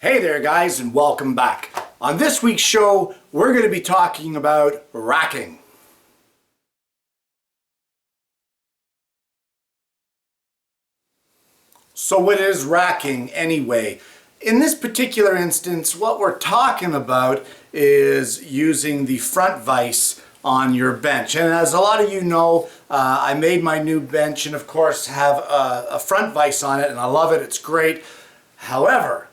Hey there guys, and welcome back. On this week's show, we're going to be talking about racking. So what is racking anyway? In this particular instance, what we're talking about is using the front vise on your bench. And as a lot of you know, I made my new bench and of course have a front vise on it, and I love it, it's great. However,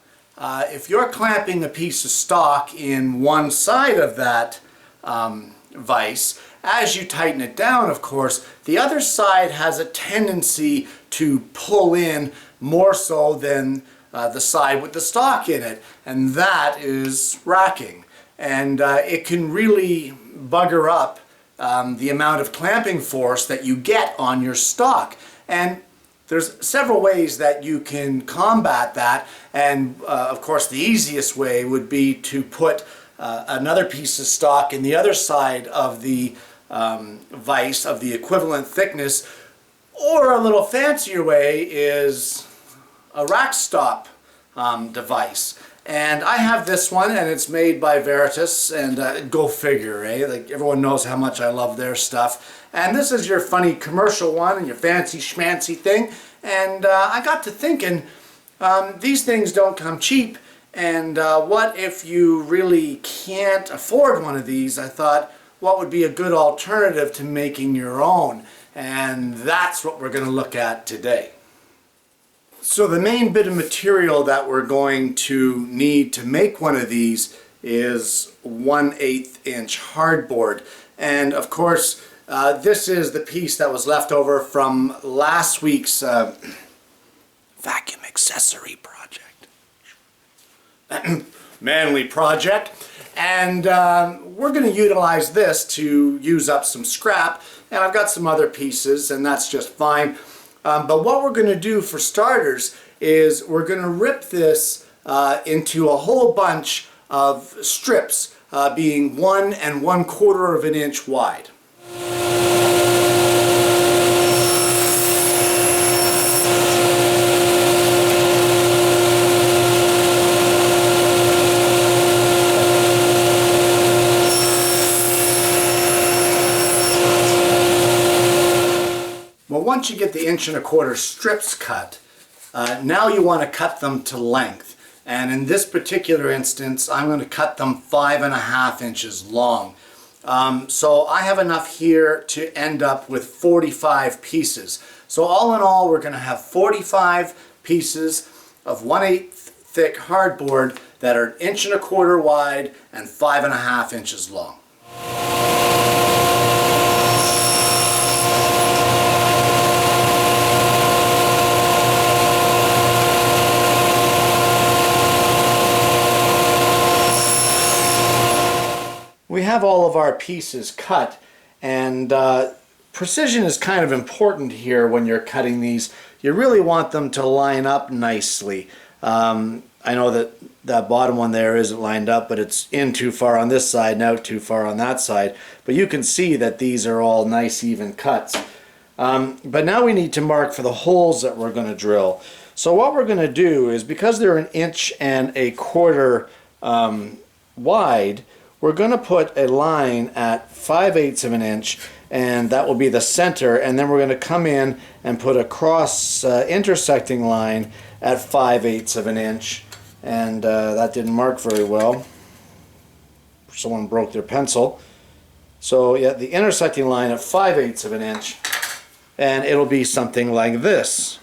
if you're clamping a piece of stock in one side of that vise, as you tighten it down, of course, the other side has a tendency to pull in more so than the side with the stock in it, and that is racking. And it can really bugger up the amount of clamping force that you get on your stock. And there's several ways that you can combat that, and of course the easiest way would be to put another piece of stock in the other side of the vise of the equivalent thickness, or a little fancier way is a rack stop device. And I have this one, and it's made by Vise, and go figure, eh? Like, everyone knows how much I love their stuff. And this is your funny commercial one and your fancy schmancy thing. And I got to thinking, these things don't come cheap, and what if you really can't afford one of these? I thought, what would be a good alternative to making your own? And that's what we're going to look at today. So the main bit of material that we're going to need to make one of these is 1/8 inch hardboard. And of course, this is the piece that was left over from last week's vacuum accessory project. Manly project. And we're going to utilize this to use up some scrap. And I've got some other pieces, and that's just fine. But what we're going to do for starters is we're going to rip this into a whole bunch of strips, being 1 1/4 of an inch wide. Well, once you get the 1 1/4 strips cut, now you want to cut them to length. And in this particular instance, I'm going to cut them 5.5 inches long. So I have enough here to end up with 45 pieces. So all in all, we're going to have 45 pieces of 1/8 thick hardboard that are 1 1/4 wide and 5.5 inches long. We have all of our pieces cut, and precision is kind of important here when you're cutting these. You really want them to line up nicely. I know that that bottom one there isn't lined up, but it's in too far on this side and out too far on that side. But you can see that these are all nice even cuts. But now we need to mark for the holes that we're going to drill. So what we're going to do is, because they're 1 1/4 wide, we're going to put a line at 5/8 of an inch, and that will be the center, and then we're going to come in and put a cross intersecting line at 5/8 of an inch, and that didn't mark very well. Someone broke their pencil. So yeah, the intersecting line at 5/8 of an inch, and it'll be something like this.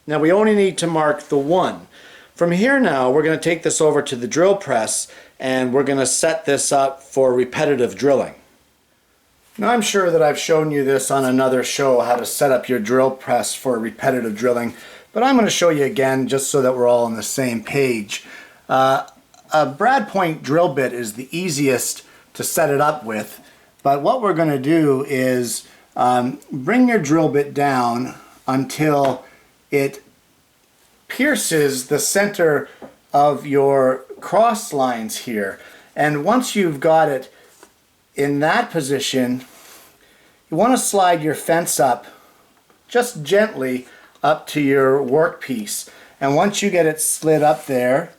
Now we only need to mark the 1. From here now, we're going to take this over to the drill press, and we're going to set this up for repetitive drilling. Now, I'm sure that I've shown you this on another show, how to set up your drill press for repetitive drilling, but I'm going to show you again just so that we're all on the same page. A brad point drill bit is the easiest to set it up with, but what we're going to do is bring your drill bit down until it pierces the center of your cross lines here. And once you've got it in that position, you want to slide your fence up just gently up to your workpiece. And once you get it slid up there,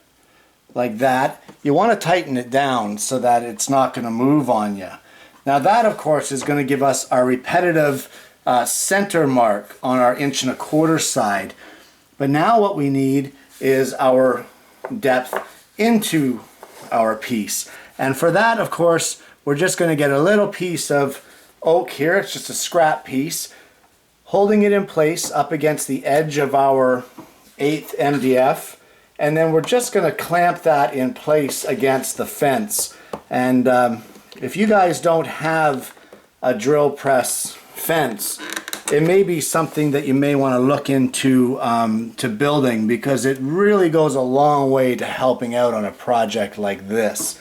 like that. You want to tighten it down so that it's not going to move on you. Now that, of course, is going to give us our repetitive center mark on our 1¼ side. But now what we need is our depth into our piece. And for that, of course, we're just going to get a little piece of oak here. It's just a scrap piece, holding it in place up against the edge of our 1/8 MDF. And then we're just going to clamp that in place against the fence. And if you guys don't have a drill press fence, it may be something that you may want to look into to building, because it really goes a long way to helping out on a project like this.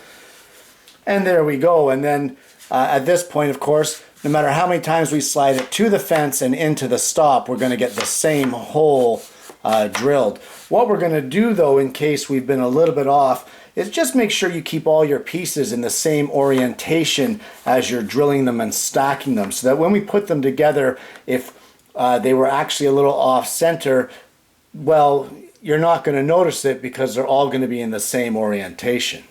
And there we go. And then at this point, of course, no matter how many times we slide it to the fence and into the stop, we're going to get the same hole drilled. What we're going to do, though, in case we've been a little bit off, is just make sure you keep all your pieces in the same orientation as you're drilling them and stacking them, so that when we put them together, if they were actually a little off center, well, you're not going to notice it because they're all going to be in the same orientation.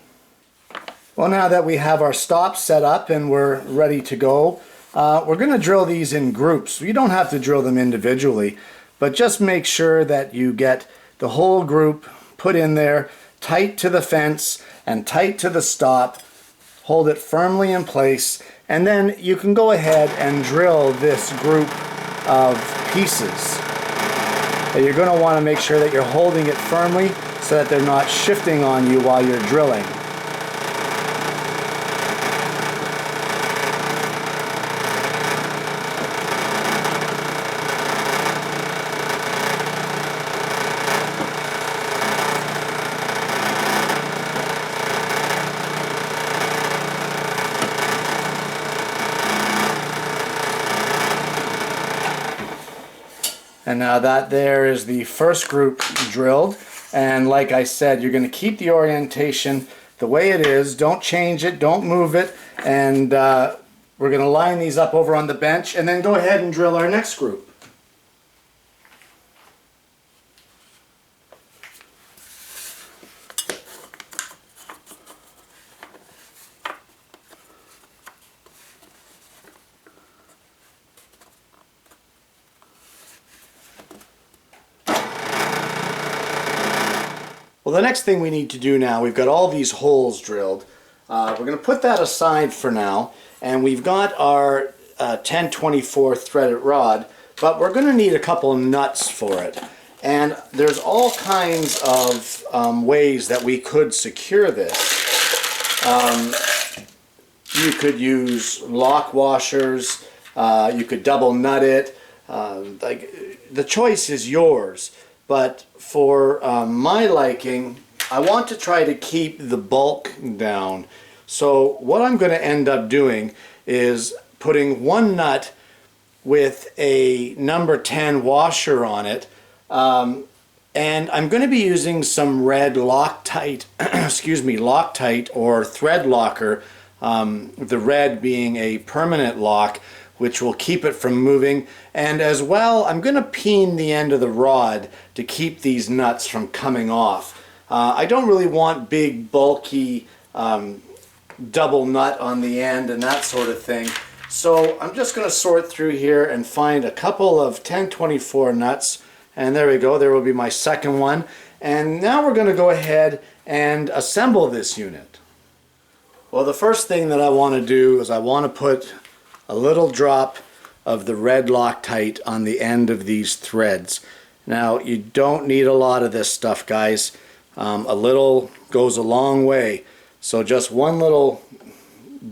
Well, now that we have our stops set up and we're ready to go, we're going to drill these in groups. You don't have to drill them individually, but just make sure that you get the whole group put in there, tight to the fence and tight to the stop. Hold it firmly in place, and then you can go ahead and drill this group of pieces. But you're going to want to make sure that you're holding it firmly so that they're not shifting on you while you're drilling. And now that there is the first group drilled, and like I said, you're going to keep the orientation the way it is. Don't change it, don't move it, and we're going to line these up over on the bench and then go ahead and drill our next group. Well, the next thing we need to do now, we've got all these holes drilled. We're going to put that aside for now, and we've got our 10/24 threaded rod, but we're going to need a couple of nuts for it. And there's all kinds of ways that we could secure this. You could use lock washers, you could double nut it, the choice is yours. But for my liking, I want to try to keep the bulk down. So what I'm going to end up doing is putting one nut with a number 10 washer on it, and I'm going to be using some red Loctite, Loctite or thread locker, the red being a permanent lock, which will keep it from moving. And as well, I'm going to peen the end of the rod to keep these nuts from coming off. I don't really want big, bulky double nut on the end and that sort of thing. So I'm just going to sort through here and find a couple of 10/24 nuts. And there we go, there will be my second one. And now we're going to go ahead and assemble this unit. Well, the first thing that I want to do is I want to put a little drop of the red Loctite on the end of these threads. Now, you don't need a lot of this stuff, guys. A little goes a long way. So just one little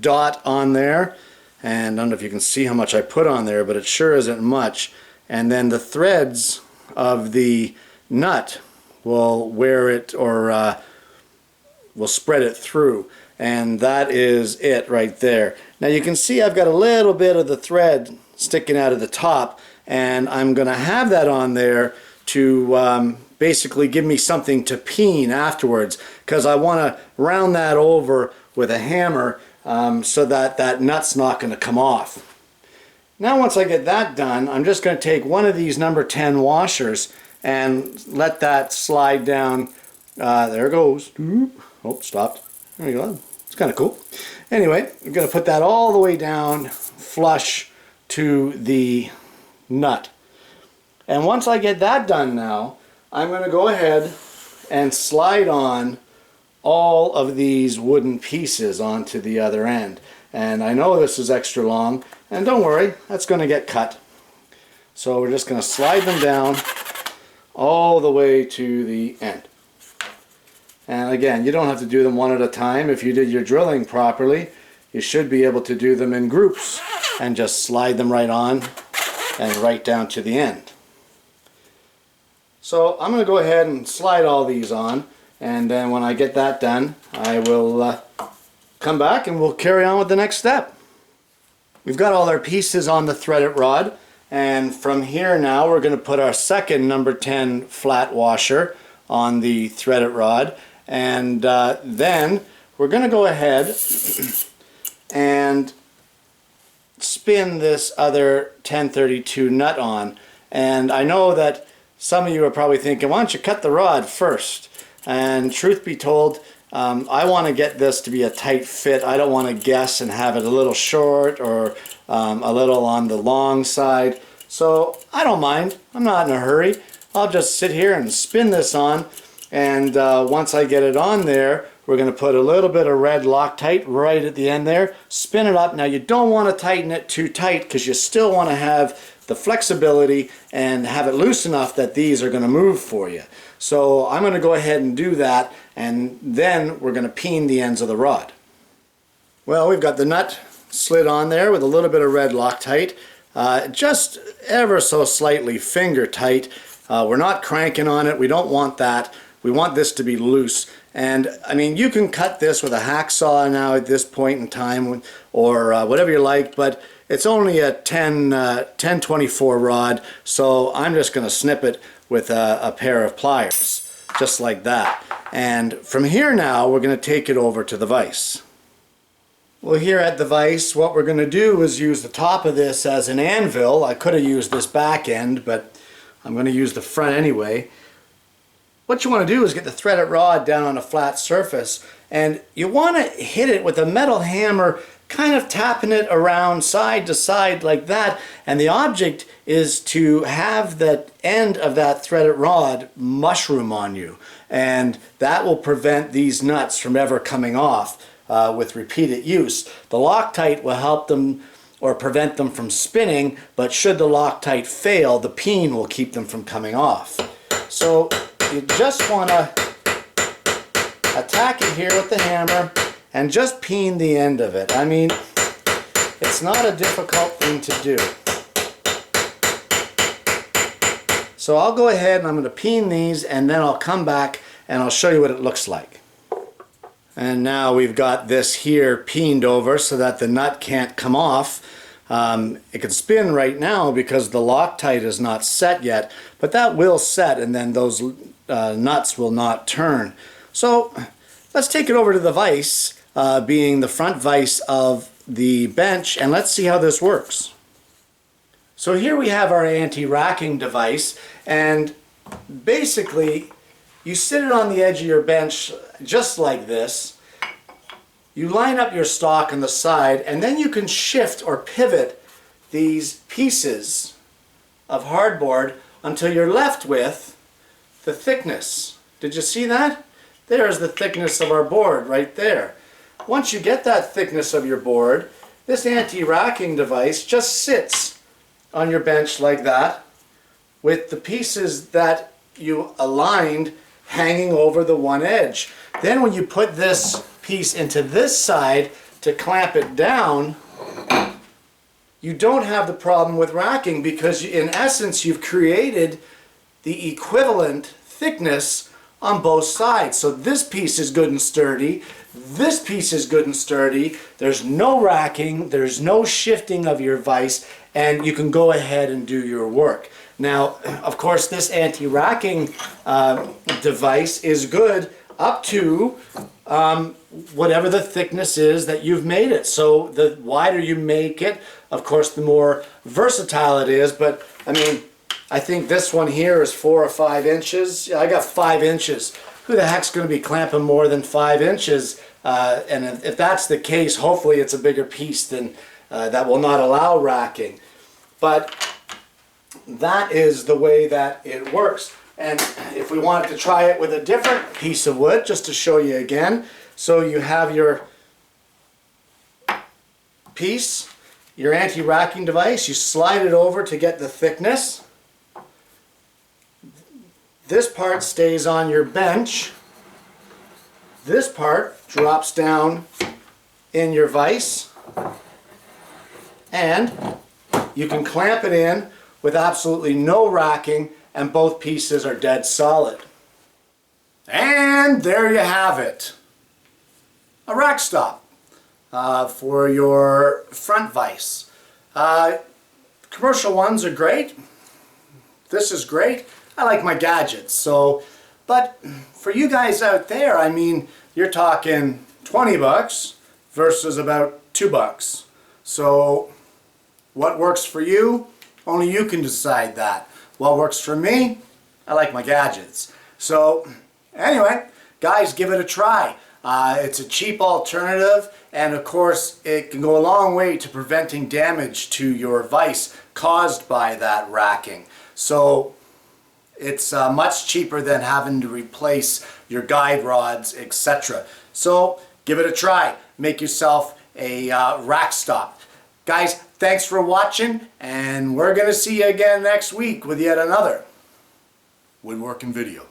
dot on there, and I don't know if you can see how much I put on there, but it sure isn't much. And then the threads of the nut will wear it, or will spread it through. And that is it right there. Now you can see I've got a little bit of the thread sticking out of the top, and I'm going to have that on there to basically give me something to peen afterwards, because I want to round that over with a hammer so that that nut's not going to come off. Now once I get that done, I'm just going to take one of these number 10 washers and let that slide down There it goes. Oh, stopped. There you go. It's kind of cool. Anyway, we're going to put that all the way down flush to the nut. And once I get that done now, I'm going to go ahead and slide on all of these wooden pieces onto the other end. And I know this is extra long, and don't worry, that's going to get cut. So we're just going to slide them down all the way to the end. And again, you don't have to do them one at a time. If you did your drilling properly, you should be able to do them in groups and just slide them right on and right down to the end. So I'm going to go ahead and slide all these on, and then when I get that done, I will come back and we'll carry on with the next step. We've got all our pieces on the threaded rod, and from here now we're going to put our second number 10 flat washer on the threaded rod, and then we're going to go ahead and spin this other 1032 nut on. And I know that some of you are probably thinking, why don't you cut the rod first? And truth be told, I want to get this to be a tight fit. I don't want to guess and have it a little short or a little on the long side. So I don't mind. I'm not in a hurry. I'll just sit here and spin this on, and once I get it on there, we're going to put a little bit of red Loctite right at the end there, spin it up. Now you don't want to tighten it too tight because you still want to have the flexibility and have it loose enough that these are going to move for you. So I'm going to go ahead and do that, and then we're going to peen the ends of the rod. Well, we've got the nut slid on there with a little bit of red Loctite, just ever so slightly finger tight. We're not cranking on it. We don't want that. We want this to be loose. And I mean, you can cut this with a hacksaw now at this point in time, or whatever you like, but it's only a 1024 rod, so I'm just going to snip it with a pair of pliers, just like that. And from here now, we're going to take it over to the vise. Well, here at the vise, what we're going to do is use the top of this as an anvil. I could have used this back end, but I'm going to use the front anyway. What you want to do is get the threaded rod down on a flat surface, and you want to hit it with a metal hammer, kind of tapping it around side to side like that, and the object is to have the end of that threaded rod mushroom on you, and that will prevent these nuts from ever coming off with repeated use. The Loctite will help them or prevent them from spinning, but should the Loctite fail, the peen will keep them from coming off. So you just want to attack it here with the hammer and just peen the end of it. I mean, it's not a difficult thing to do. So I'll go ahead and I'm going to peen these, and then I'll come back and I'll show you what it looks like. And now we've got this here peened over so that the nut can't come off. It can spin right now because the Loctite is not set yet, but that will set, and then those nuts will not turn. So let's take it over to the vise, being the front vise of the bench, and let's see how this works. So here we have our anti-racking device, and basically you sit it on the edge of your bench just like this. You line up your stock on the side, and then you can shift or pivot these pieces of hardboard until you're left with the thickness. Did you see that? There's the thickness of our board right there. Once you get that thickness of your board, this anti-racking device just sits on your bench like that, with the pieces that you aligned hanging over the one edge. Then when you put this piece into this side to clamp it down, you don't have the problem with racking, because in essence you've created the equivalent thickness on both sides. So this piece is good and sturdy, this piece is good and sturdy, there's no racking, there's no shifting of your vise, and you can go ahead and do your work. Now, of course, this anti-racking device is good up to whatever the thickness is that you've made it. So the wider you make it, of course, the more versatile it is. But I mean, I think this one here is 4 or 5 inches. I got 5 inches. who the heck's going to be clamping more than 5 inches? And if that's the case, hopefully it's a bigger piece than that will not allow racking. But that is the way that it works. And if we wanted to try it with a different piece of wood, just to show you again, so you have your piece, your anti-racking device, you slide it over to get the thickness. This part stays on your bench. This part drops down in your vise, and you can clamp it in with absolutely no racking, and both pieces are dead solid. And there you have it. A rack stop for your front vise. Commercial ones are great. This is great. I like my gadgets. But for you guys out there, I mean, you're talking 20 bucks versus about $2. So what works for you? Only you can decide that. What works for me? I like my gadgets. So anyway, guys, give it a try. It's a cheap alternative, and of course it can go a long way to preventing damage to your vise caused by that racking. So it's much cheaper than having to replace your guide rods, etc. So give it a try. Make yourself a rack stop. Guys, thanks for watching, and we're going to see you again next week with yet another woodworking video.